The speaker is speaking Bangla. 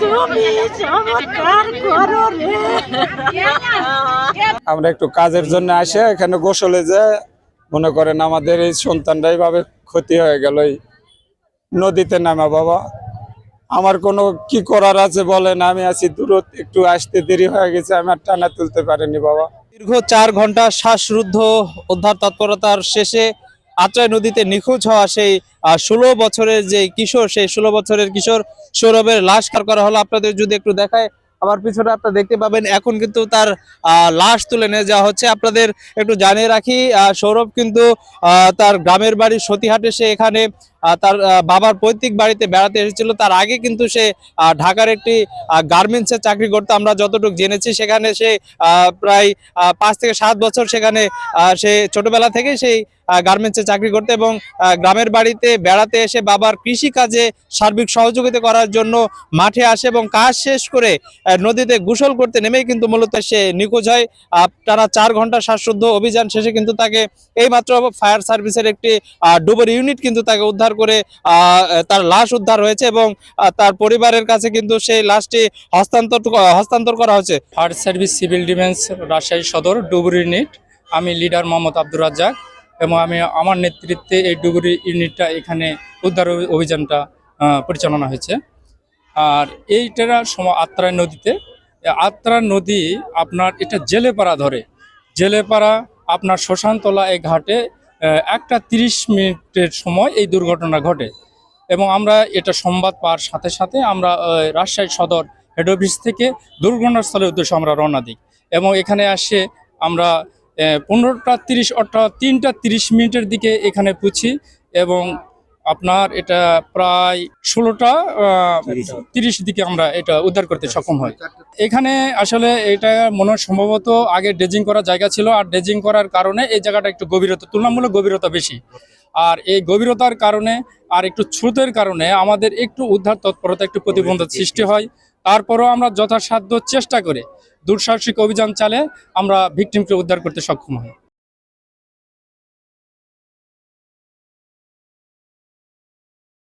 তুমি চমৎকার করো রে। আমরা একটু কাজের জন্য আসে এখানে গোসলে যে মনে করেন আমাদের এই সন্তানটাই ভাবে ক্ষতি হয়ে গেল এই নদীতে নামা। বাবা আমার কোনো কি করার আছে বলেন, আমি আছি দূরত, একটু আসতে দেরি হয়ে গেছে, আমি আর টানা তুলতে পারিনি বাবা। দীর্ঘ 4 ঘন্টা শ্বাসরুদ্ধ উদ্ধার তৎপরতার শেষে আত্রাই নদীতে নিখোঁজ হওয়া সেই 16 বছরের যে কিশোর, সেই 16 বছরের কিশোর সৌরভের লাশ করা হলো। আপনাদের যদি একটু দেখায়, আমার পিছনে আপনারা দেখতে পাবেন এখন কিন্তু তার লাশ তুলে নিয়ে যাওয়া হচ্ছে। আপনাদের একটু জানিয়ে রাখি, সৌরভ কিন্তু তার গ্রামের বাড়ি সতীহাটে, সে এখানে তার বাবার পৈতৃক বাড়িতে বেড়াতে এসেছিল। তার আগে কিন্তু সে ঢাকার একটি গার্মেন্টসে চাকরি করতে, আমরা যতটুকু জেনেছি সেখানে সে প্রায় 5 থেকে 7 বছর সেখানে সে ছোটবেলা থেকে সেই গার্মেন্টসে চাকরি করতে এবং গ্রামের বাড়িতে বেড়াতে এসে বাবার কৃষি কাজে সার্বিক সহযোগিতা করার জন্য মাঠে আসে এবং কাজ শেষ করে নদীতে গোসল করতে নেমেই কিন্তু মূলত সে নিখোঁজ হয়। টানা 4 ঘন্টা শ্বাসরুদ্ধ অভিযান শেষে কিন্তু তাকে এইমাত্র ফায়ার সার্ভিসের একটি ডুবুরি ইউনিট কিন্তু তাকে উদ্ধার করে তার লাশ উদ্ধার হয়েছে এবং তার পরিবারের কাছে কিন্তু সেই লাশটি হস্তান্তর করা হয়েছে। Fire service civil defence Rajshahi সদর ডুবুরি ইউনিট, আমি লিডার মোহাম্মদ আব্দুর রাজ্জাক এবং আমার নেতৃত্বে এই ডুবুরি ইউনিটটা এখানে উদ্ধার অভিযানটা পরিচালনা হয়েছে। আর এইটার সময় আত্রাই নদী আপনার এটা জেলেপাড়া ধরে, জেলেপাড়া আপনার শ্মশানতলা এই ঘাটে 1টা 30 মিনিটের সময় এই দুর্ঘটনা ঘটে এবং আমরা এটা সংবাদ পাওয়ার সাথে সাথে আমরা রাজশাহী সদর হেড অফিস থেকে দুর্ঘটনাস্থলের উদ্দেশ্যে আমরা রওনা দিই এবং এখানে আসে আমরা 15টা 30 অর্থাৎ 3টা 30 মিনিটের দিকে এখানে পৌঁছি এবং আপনার এটা প্রায় 16টা 30 দিকে আমরা এটা উদ্ধার করতে সক্ষম হই। এখানে আসলে এটা মনে হয় সম্ভবত আগে ড্রেজিং করার জায়গা ছিল, আর ড্রেজিং করার কারণে এই জায়গাটা একটু তুলনামূলক গভীরতা বেশি, আর এই গভীরতার কারণে আর একটু স্রোতের কারণে আমাদের একটু উদ্ধার তৎপরতা একটু প্রতিবন্ধক সৃষ্টি হয়। তারপরেও আমরা যথাসাধ্য চেষ্টা করে দুঃসাহসিক অভিযান চালে আমরা ভিকটিমকে উদ্ধার করতে সক্ষম হই।